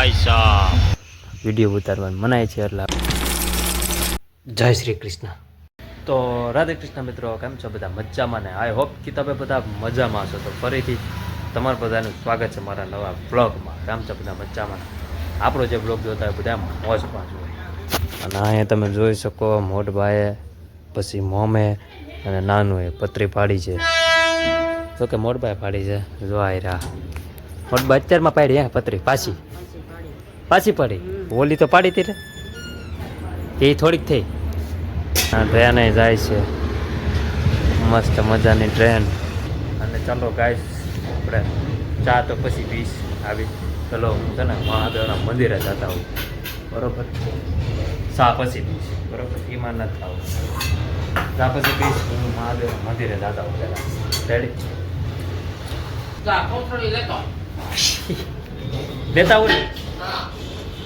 ભાઈ સાહેબ વિડીયો ઉતારવાનું મનાય છે એટલે જય શ્રી કૃષ્ણ. તો રાધે કૃષ્ણ મિત્રો, કેમ છો બધા? મજામાં ને? આઈ હોપ કે તમે બધા મજામાં છો. તો ફરીથી તમારા બધાનું સ્વાગત છે મારા નવા બ્લોગમાં. કેમ છો બધા? મજામાં? આપણો જે બ્લોગ જોતા હોય બધા મોજમાં જ હોય. અને અહીંયા તમે જોઈ શકો મોટભાઈએ પછી મોમે અને નાનું એ પતરી પાડી છે. તો કે મોટભાઈ પાડી છે. જો આ રહ્યા મોટભાઈ અત્યારમાં પાડી હે પતરી પાછી પડી. ઓલી તો પાડી હતી એ થોડીક થઈ. ટ્રેન જાય છે મસ્ત મજાની ટ્રેન. અને ચાલો ગાઈસ આપણે ચા તો પછી પીશ આવી. ચલો હું છે ને મહાદેવના મંદિરે જતા હોઉં, બરોબર? ચા પછી પીશ, બરોબર? એમાં નથી આવું. ચા પછી પીશ, હું મહાદેવના મંદિરે જતા હોઉં પહેલાં. રેડી? લેતા આવું ને?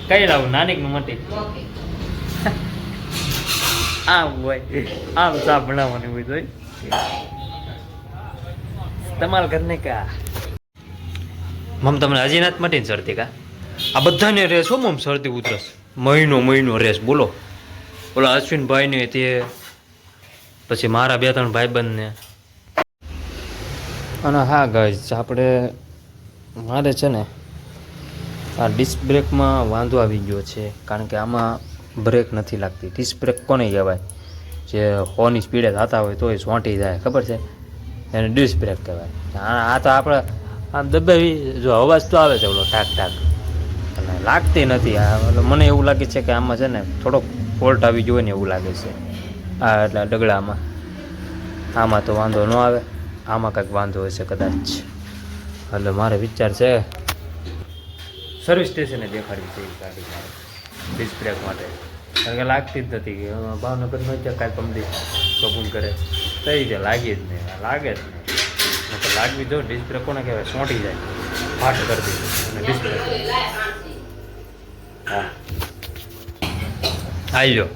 કઈ લાવું? નાની કે મોટી? આમ હોય, આમ ચા બનાવવાની હોય જોઈ. તમારા ઘરને કા મમ તમને હજી નથી મટીને શરદી કા? આ બધાને રેસ હો મમ, શરદી ઉધરસ મહિનો રેસ. બોલો ઓલા અશ્વિનભાઈને તે પછી મારા 2-3 ભાઈબંધને. અને હા ગાઈસ, આપણે મારે છે ને આ ડિસ્ક બ્રેકમાં વાંધો આવી ગયો છે. કારણ કે આમાં બ્રેક નથી લાગતી. ડિસ્ક બ્રેક કોને કહેવાય? જે 100ની સ્પીડે થતા હોય તોય સોંટી જાય, ખબર છે? એને ડિસ્ક બ્રેક કહેવાય. આ તો આપણે આમ દબાવી જો અવાજ તો આવે છે ઓલો ટાક ટાક, અને લાગતી નથી. આ મને એવું લાગે છે કે આમાં છે ને થોડોક ફોલ્ટ આવી ગયો ને એવું લાગે છે. આ એટલે ડગલામાં આમાં તો વાંધો ન આવે, આમાં કંઈક વાંધો હશે કદાચ. એટલે મારે વિચાર છે સર્વિસ સ્ટેશને દેખાડવી છે એ ગાડી મારે ડિસ્ક બ્રેક માટે. કારણ કે લાગતી જ નથી. ભાવનગરનો જ કાંઈ કંપની કબૂલ કરે કઈ રીતે લાગી જ નહીં, લાગે જ નહીં. લાગવી દો. ડિસ્ક બ્રેક કોને કહેવાય? સોંટી જાય, ફાટ કરી દીધું અને ડિસ્ક બ્રેક. હા આવી જાઓ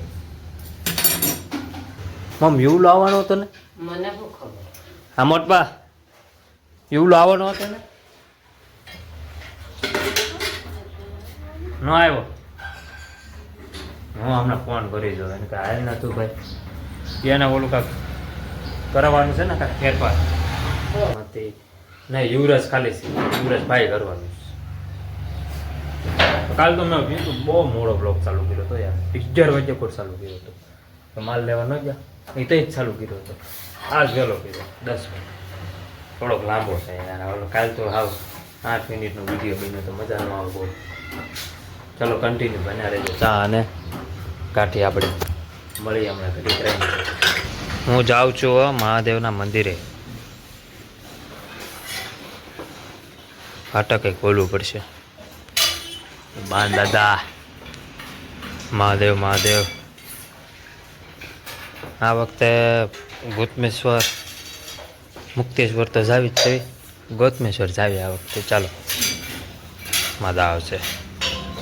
મમ. યુવલો આવવાનો હતો ને? મને શું ખબર? હા મોટબા, યુવલો આવવાનો હતો ને? ન આવ્યો? હું હમણાં ફોન કરી દઉં એને કે હાલ નતું ભાઈ, એને ઓલું કાંક કરવાનું છે ને કાંઈક ફેરફાર. નહીં યુવરાજ ખાલી છે, યુવરાજ ભાઈ કરવાનું. કાલ તો મેં કીધું બહુ મોડો બ્લોગ ચાલુ કર્યો હતો યાર. 11 વાગ્યે કોટ ચાલુ કર્યો હતો. તો માલ લેવા ન ગયા એ તો જ ચાલુ કર્યો હતો. આજ વહેલો કર્યો 10 મિનિટ. થોડોક લાંબો છે યાર. કાલ તો હાવ 8 મિનિટનો વિડીયો બન્યો તો મજા ન આવે બહુ. ચલો કન્ટિન્યુ બન્યા રહેજો. ચા અને કાઠી આપણે મળી હમણાં ઘડી રહીને. હું જાઉં છું મહાદેવના મંદિરે. ફાટક કંઈક ખોલવું પડશે. બાન દાદા મહાદેવ મહાદેવ. આ વખતે ગોતમેશ્વર મુક્તેશ્વર તો જાવી જ છે, ગોતમેશ્વર જાવી આ વખતે. ચાલો મજા આવશે.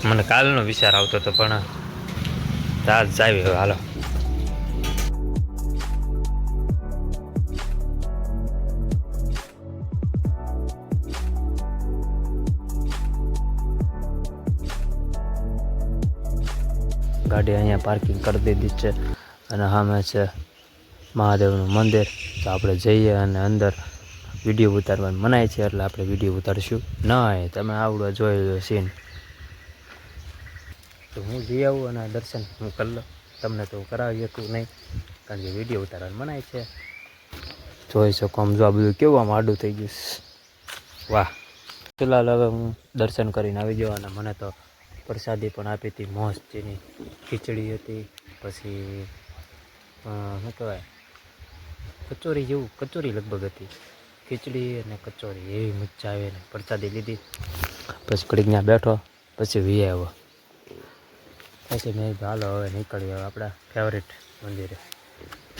મને કાલનો વિચાર આવતો હતો પણ રાત જાવી હવે. હાલો ગાડી અહીંયા પાર્કિંગ કરી દીધી છે અને સામે છે મહાદેવનું મંદિર. તો આપણે જઈએ અને અંદર વિડીયો ઉતારવાનું મનાય છે એટલે આપણે વિડીયો ઉતારશું. નહીં તમે આવડો જોઈ લો સીન. તો હું જઈ આવું અને દર્શન હું કરી લઉં. તમને તો કરાવી શકું નહીં કારણ કે વિડીયો ઉતારવાનું મનાય છે. જોઈ શકો આમ જો આ બધું કેવું આમ આડું થઈ ગયું. વાહ. ફિલહાલ હવે હું દર્શન કરીને આવી ગયો અને મને તો પ્રસાદી પણ આપી હતી મસ્તની. ખીચડી હતી, પછી શું કહેવાય કચોરી જેવું, કચોરી લગભગ હતી. ખીચડી અને કચોરી એવી મજા આવે ને. પ્રસાદી લીધી પછી ઘડીક ત્યાં બેઠો પછી વી આવ્યો. પછી મેં હાલો હવે નીકળી હવે આપણા ફેવરેટ મંદિરે.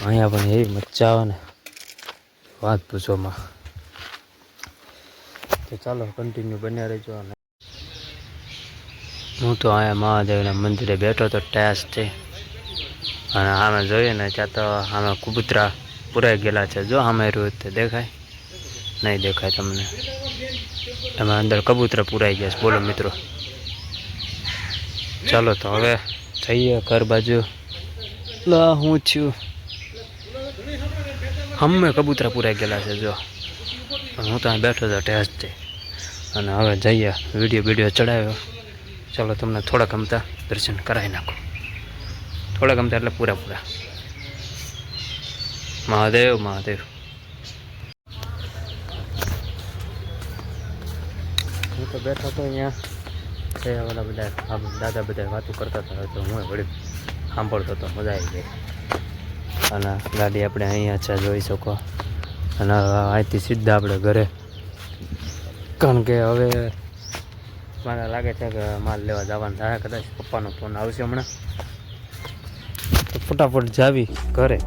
અહીંયા પણ એવી મજા આવે ને વાત પૂછોમાં. તો ચાલો કન્ટિન્યુ બન્યા રહેજો. અને હું તો અહીંયા મહાદેવના મંદિરે બેઠો તો ટેસ્ટથી. અને આમે જોઈએ ને ત્યાં તો આમે કબૂતરા પુરાઈ ગયેલા છે. જો આમે રહ્યું તે દેખાય નહીં? દેખાય તમને? એમાં અંદર કબૂતરા પુરાઈ ગયા છે. બોલો મિત્રો, ચાલો તો હવે જઈએ ઘર બાજુ. લા હું છું હમે કબૂતરા પૂરાઈ ગયેલા છે જો, હું ત્યાં બેઠો હતો ટેસ્ટ અને હવે જઈએ વિડીયો ચડાવ્યો. ચાલો તમને થોડા ગમતા દર્શન કરાવી નાખો. થોડા ગમતા એટલે પૂરા. મહાદેવ મહાદેવ. હું તો બેઠો હતો અહીંયા, ઓલા બધા દાદા બધા વાતો કરતા હતા તો હું વળી સાંભળતો હતો, મજા આવી ગઈ. અને ગાડી આપણે અહીંયા છે જોઈ શકો. અને અહીંથી સીધા આપણે ઘરે, કારણ કે હવે મને લાગે છે કે માલ લેવા જવાનું થાય. કદાચ પપ્પાનો ફોન આવશે હમણાં, તો ફટાફટ જાવી ઘરે.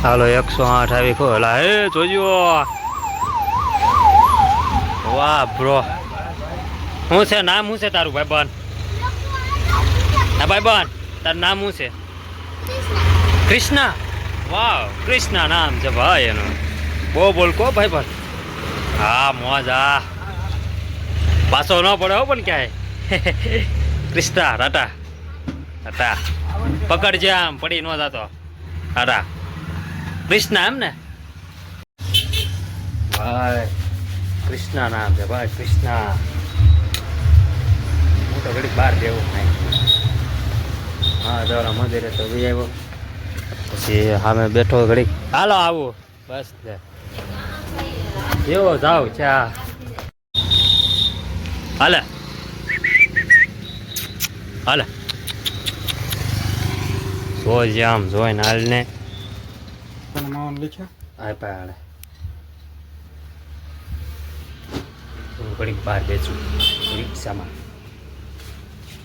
હાલો 108 આવી ખોલા. હે જોજો, વાહ બ્રો. શું છે નામ? શું છે તારું ભાઈબંધ? હા ભાઈબંધ, તારું નામ શું છે? કૃષ્ણા. વાહ, કૃષ્ણા નામ છે ભાઈ એનું. બહુ બોલકો ભાઈબંધ. હા મોજ. હા પાછો ન પડે હો પણ ક્યાંય. કૃષ્ણા ટાટા પકડજે, આમ પડી ન જતો. ટાટા કૃષ્ણા એમ ને ભાઈ? કૃષ્ણા નામ છે ભાઈ, કૃષ્ણા. હું તો ઘડીક બહાર બેવું નહીં. હા દોરા મંદિરે તો બી આવ્યો, પછી સામે બેઠો ઘડીક. હાલો આવું બસ એવો જાવ ચા. હાલે જોઈ આમ જોઈને હાલ ને ઘડીક બહાર બેસું રિક્ષામાં.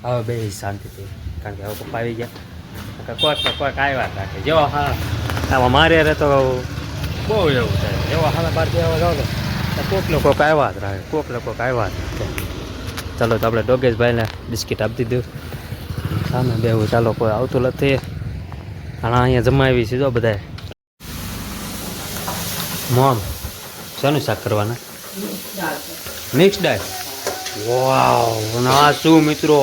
હવે બે શાંતિથી, કારણ કે હવે પપ્પા આવી ગયા. કોઈક આવ્યા રાખે જેવો. હા આમાં મારે રે તો બહુ એવું થાય. જેવો હવે બહાર બેવા જાવ તો કોઈક આવ્યા જ રાખે, કોઈક આવ્યા જ રાખે. ચાલો તો આપણે ડોગેશભાઈને બિસ્કિટ આપી દીધું. સામે બેવું. ચાલો કોઈ આવતું નથી. અને અહીંયા જમાવી છે જો બધા. મોમ શાનું શાક કરવાના? મિક્સ દાળ. વાવ, ના શું મિત્રો.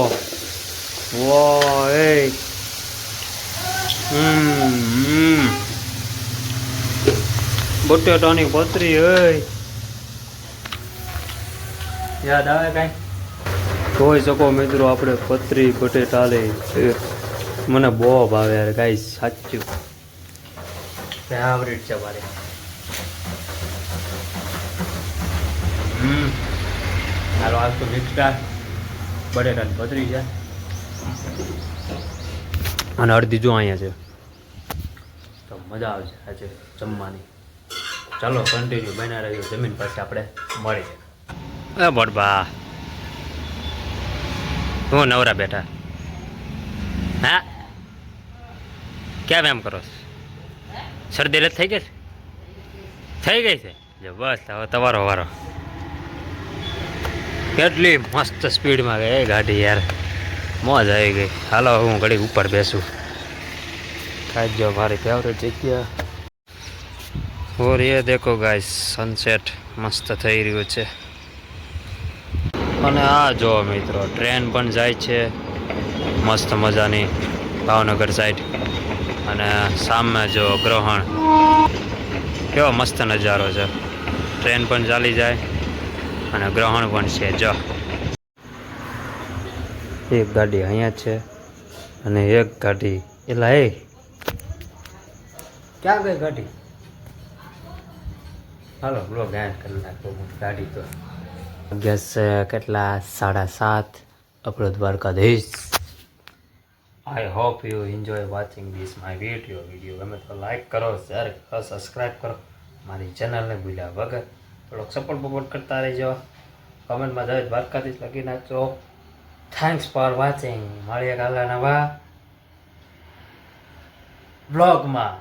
વાહ એ બટેટાની પતરી. યાદ આવે કાંઈ? જોઈ શકો મિત્રો, આપણે પતરી બટેટા લે. મને બહુ ભાવે યાર કાંઈ, સાચું ફેવરેટ છે મારે. હાલો આજ તો મિક્સ દાળ બટેટાની પતરી છે અને અડધી જો અહીંયા છે. તો મજા આવશે આજે જમવાની. ચાલો કન્ટિન્યુ બન્યા રહ્યો. જમીન પાસે આપણે મળી. બડબા હું નવરા બેઠા. હા કેમ એમ કરો? શરદી રદ થઈ ગઈ છે? બસ હવે તમારો વારો. કેટલી મસ્ત સ્પીડમાં ગઈ ગાડી યાર, મોજ આવી ગઈ. હાલો હું ઘડી ઉપર બેસું. ખાજો મારી ફેવરેટ જગ્યા. ઓર એ દેખો ગાઈસ, સનસેટ મસ્ત થઈ રહ્યું છે. અને આ જો મિત્રો, ટ્રેન પણ જાય છે મસ્ત મજાની ભાવનગર સાઈડ. અને સામે જો ગ્રહણ, કેવો મસ્ત નજારો છે. ટ્રેન પણ ચાલી જાય અને ગ્રહણ પણ છે. જો એક ગાડી અહીંયા છે અને એક ગાડી એલા એ ક્યાં ગઈ ગાડી? હાલો બ્લોગ એન્ડ કરી નાખો. ગાડી તો ગેસ કેટલા 7:30. આપણો Dwarkadhish. I hope you enjoy watching this my video ગમે તો લાઈક કરો, શેર કરો, સબસ્ક્રાઈબ કરો. મારી ચેનલને ભૂલ્યા વગર થોડોક સપોર્ટ કરતા રહેજો. કમેન્ટમાં જાય દ્વારકાધીશ લખી નાખજો. Thanks for watching. મળીએ કાલે નવા બ્લોગમાં.